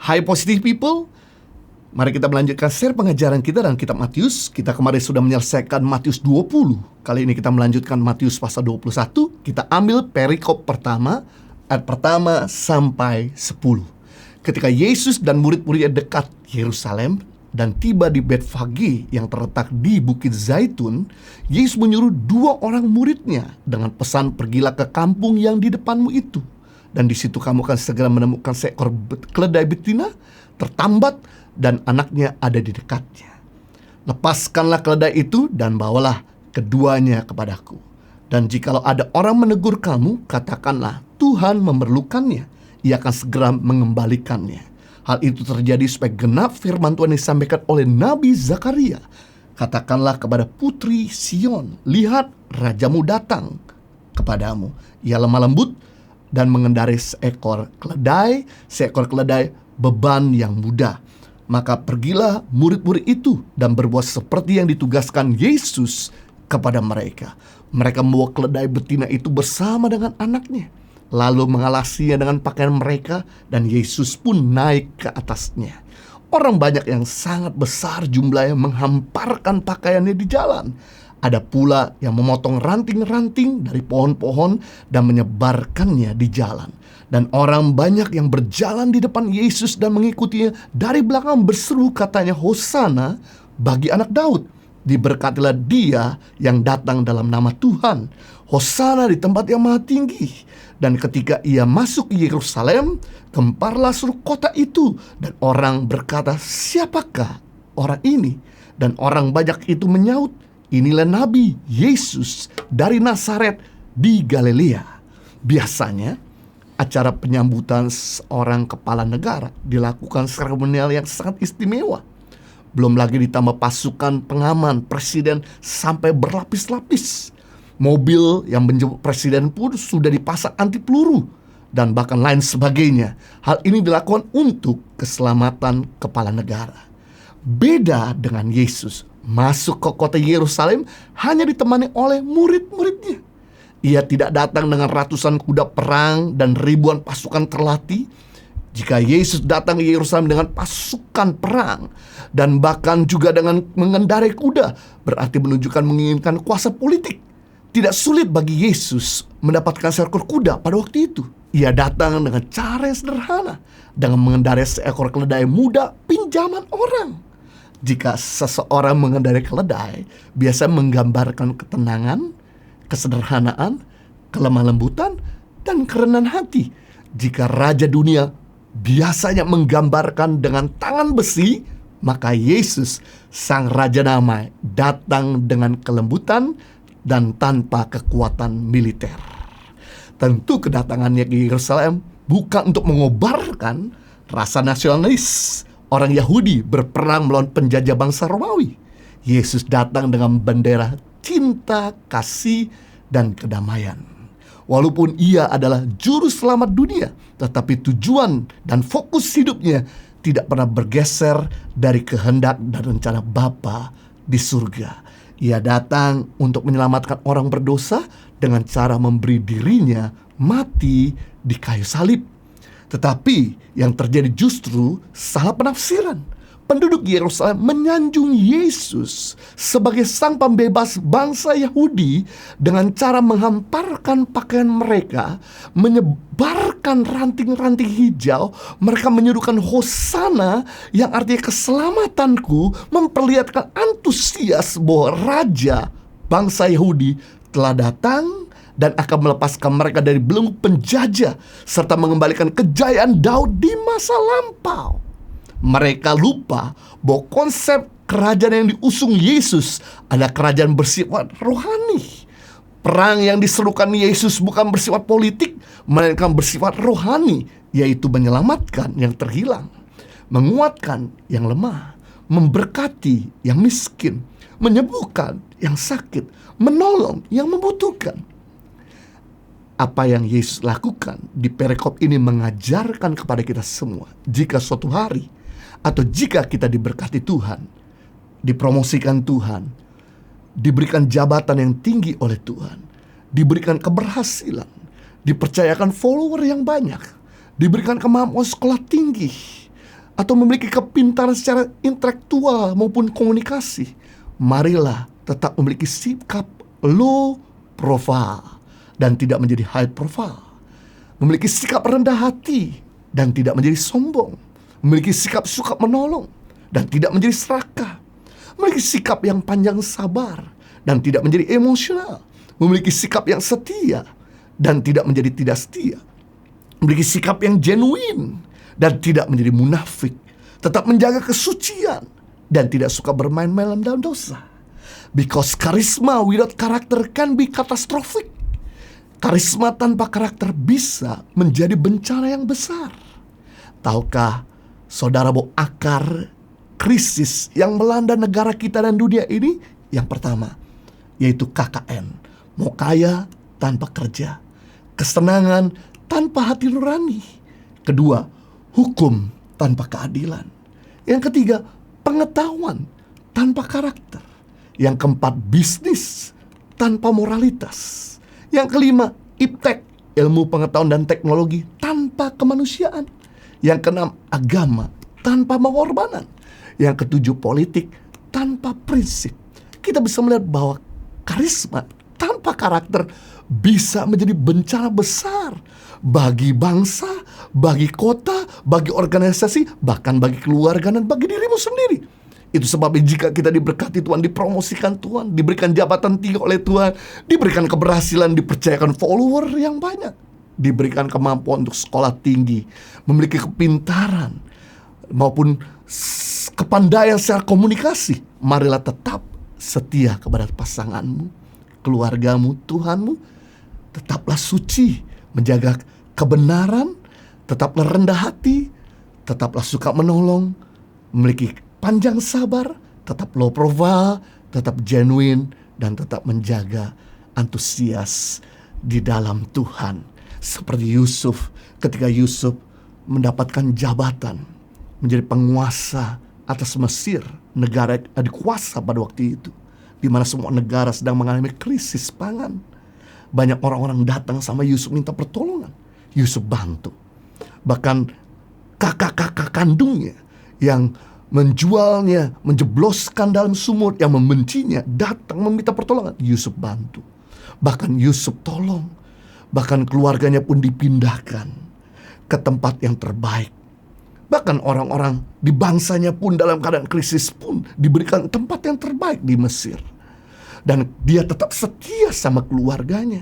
Hai positive people, mari kita melanjutkan share pengajaran kita dalam kitab Matius. Kita kemarin sudah menyelesaikan Matius 20. Kali ini kita melanjutkan Matius pasal 21. Kita ambil perikop pertama, ayat pertama sampai 10. Ketika Yesus dan murid-muridnya dekat Yerusalem dan tiba di Betfage yang terletak di Bukit Zaitun, Yesus menyuruh 2 orang muridnya dengan pesan, pergilah ke kampung yang di depanmu itu. Dan di situ kamu akan segera menemukan seekor keledai betina tertambat dan anaknya ada di dekatnya. Lepaskanlah keledai itu dan bawalah keduanya kepadaku. Dan jikalau ada orang menegur kamu, katakanlah Tuhan memerlukannya, ia akan segera mengembalikannya. Hal itu terjadi supaya genap firman Tuhan yang disampaikan oleh Nabi Zakaria. Katakanlah kepada putri Sion, lihat rajamu datang kepadamu. Ia lemah lembut dan mengendarai seekor keledai beban yang mudah. Maka pergilah murid-murid itu dan berbuat seperti yang ditugaskan Yesus kepada mereka. Mereka membawa keledai betina itu bersama dengan anaknya, lalu mengalasinya dengan pakaian mereka, dan Yesus pun naik ke atasnya. Orang banyak yang sangat besar jumlahnya menghamparkan pakaiannya di jalan. Ada pula yang memotong ranting-ranting dari pohon-pohon dan menyebarkannya di jalan. Dan orang banyak yang berjalan di depan Yesus dan mengikutinya dari belakang berseru, katanya, Hosana bagi anak Daud. Diberkatilah dia yang datang dalam nama Tuhan. Hosana di tempat yang maha tinggi. Dan ketika ia masuk ke Yerusalem, gemparlah seluruh kota itu. Dan orang berkata, siapakah orang ini? Dan orang banyak itu menyaut, inilah Nabi Yesus dari Nazaret di Galilea. Biasanya acara penyambutan seorang kepala negara dilakukan seremonial yang sangat istimewa. Belum lagi ditambah pasukan pengaman presiden sampai berlapis-lapis. Mobil yang menjemput presiden pun sudah dipasang anti peluru dan bahkan lain sebagainya. Hal ini dilakukan untuk keselamatan kepala negara. Beda dengan Yesus, masuk ke kota Yerusalem hanya ditemani oleh murid-muridnya. Ia tidak datang dengan ratusan kuda perang dan ribuan pasukan terlatih. Jika Yesus datang ke Yerusalem dengan pasukan perang dan bahkan juga dengan mengendarai kuda, berarti menunjukkan menginginkan kuasa politik. Tidak sulit bagi Yesus mendapatkan seekor kuda pada waktu itu. Ia datang dengan cara yang sederhana, dengan mengendarai seekor keledai muda pinjaman orang. Jika seseorang mengendarai keledai, biasa menggambarkan ketenangan, kesederhanaan, kelemah lembutan, dan kerendahan hati. Jika raja dunia biasanya menggambarkan dengan tangan besi, maka Yesus, sang raja damai, datang dengan kelembutan dan tanpa kekuatan militer. Tentu kedatangannya ke Yerusalem bukan untuk mengobarkan rasa nasionalis orang Yahudi berperang melawan penjajah bangsa Romawi. Yesus datang dengan bendera cinta, kasih, dan kedamaian. Walaupun ia adalah juru selamat dunia, tetapi tujuan dan fokus hidupnya tidak pernah bergeser dari kehendak dan rencana Bapa di surga. Ia datang untuk menyelamatkan orang berdosa dengan cara memberi dirinya mati di kayu salib. Tetapi yang terjadi justru salah penafsiran. Penduduk Yerusalem menyanjung Yesus sebagai sang pembebas bangsa Yahudi dengan cara menghamparkan pakaian mereka, menyebarkan ranting-ranting hijau. Mereka menyerukan Hosana yang artinya keselamatanku, memperlihatkan antusias bahwa raja bangsa Yahudi telah datang dan akan melepaskan mereka dari belenggu penjajah serta mengembalikan kejayaan Daud di masa lampau. Mereka lupa bahwa konsep kerajaan yang diusung Yesus adalah kerajaan bersifat rohani. Perang yang diserukan Yesus bukan bersifat politik, melainkan bersifat rohani, yaitu menyelamatkan yang terhilang, menguatkan yang lemah, memberkati yang miskin, menyembuhkan yang sakit, menolong yang membutuhkan. Apa yang Yesus lakukan di perikop ini mengajarkan kepada kita semua, jika suatu hari atau jika kita diberkati Tuhan, dipromosikan Tuhan, diberikan jabatan yang tinggi oleh Tuhan, diberikan keberhasilan, dipercayakan follower yang banyak, diberikan kemampuan sekolah tinggi, atau memiliki kepintaran secara intelektual maupun komunikasi, marilah tetap memiliki sikap low profile dan tidak menjadi high profile. Memiliki sikap rendah hati dan tidak menjadi sombong. Memiliki sikap suka menolong dan tidak menjadi serakah. Memiliki sikap yang panjang sabar dan tidak menjadi emosional. Memiliki sikap yang setia dan tidak menjadi tidak setia. Memiliki sikap yang genuine dan tidak menjadi munafik. Tetap menjaga kesucian dan tidak suka bermain-main dalam dosa. Because charisma without character can be catastrophic. Karisma tanpa karakter bisa menjadi bencana yang besar. Tahukah saudara bahwa akar krisis yang melanda negara kita dan dunia ini yang pertama yaitu KKN, mau kaya tanpa kerja, kesenangan tanpa hati nurani. Kedua, hukum tanpa keadilan. Yang ketiga, pengetahuan tanpa karakter. Yang keempat, bisnis tanpa moralitas. Yang kelima, iptek, ilmu pengetahuan dan teknologi tanpa kemanusiaan. Yang keenam, agama tanpa pengorbanan. Yang ketujuh, politik tanpa prinsip. Kita bisa melihat bahwa karisma tanpa karakter bisa menjadi bencana besar bagi bangsa, bagi kota, bagi organisasi, bahkan bagi keluarga dan bagi dirimu sendiri. Itu sebabnya jika kita diberkati Tuhan, dipromosikan Tuhan, diberikan jabatan tinggi oleh Tuhan, diberikan keberhasilan, dipercayakan follower yang banyak, diberikan kemampuan untuk sekolah tinggi, memiliki kepintaran maupun kepandaian secara komunikasi, marilah tetap setia kepada pasanganmu, keluargamu, Tuhanmu. Tetaplah suci, menjaga kebenaran, tetaplah rendah hati, tetaplah suka menolong, memiliki panjang sabar, tetap low profile, tetap genuine, dan tetap menjaga antusias di dalam Tuhan. Seperti Yusuf, ketika Yusuf mendapatkan jabatan menjadi penguasa atas Mesir, negara adikuasa pada waktu itu, di mana semua negara sedang mengalami krisis pangan. Banyak orang-orang datang sama Yusuf minta pertolongan. Yusuf bantu. Bahkan kakak-kakak kandungnya yang menjualnya, menjebloskan dalam sumur, yang membencinya, datang meminta pertolongan. Yusuf bantu. Bahkan Yusuf tolong. Bahkan keluarganya pun dipindahkan ke tempat yang terbaik. Bahkan orang-orang di bangsanya pun dalam keadaan krisis pun diberikan tempat yang terbaik di Mesir. Dan dia tetap setia sama keluarganya.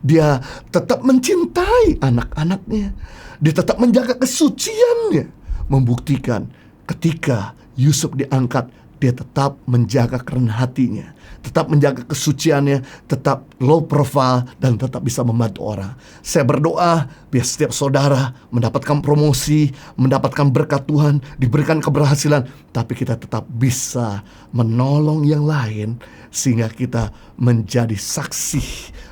Dia tetap mencintai anak-anaknya. Dia tetap menjaga kesuciannya. Membuktikan ketika Yusuf diangkat, dia tetap menjaga kerendahan hatinya, tetap menjaga kesuciannya, tetap low profile, dan tetap bisa membantu orang. Saya berdoa biar setiap saudara mendapatkan promosi, mendapatkan berkat Tuhan, diberikan keberhasilan, tapi kita tetap bisa menolong yang lain, sehingga kita menjadi saksi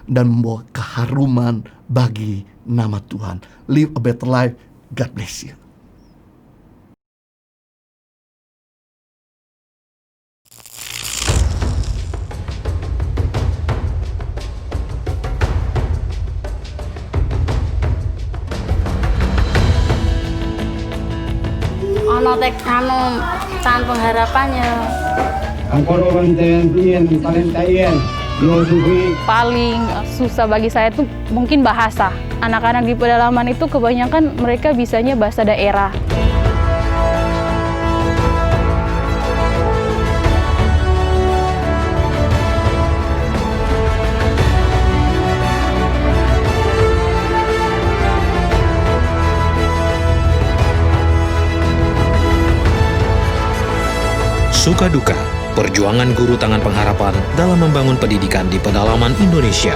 dan membawa keharuman bagi nama Tuhan. Live a better life. God bless you. Ono tek tahan pengharapannya. Paling susah bagi saya tuh mungkin bahasa. Anak-anak di pedalaman itu kebanyakan mereka bisanya bahasa daerah. Suka duka, perjuangan guru tangan pengharapan dalam membangun pendidikan di pedalaman Indonesia.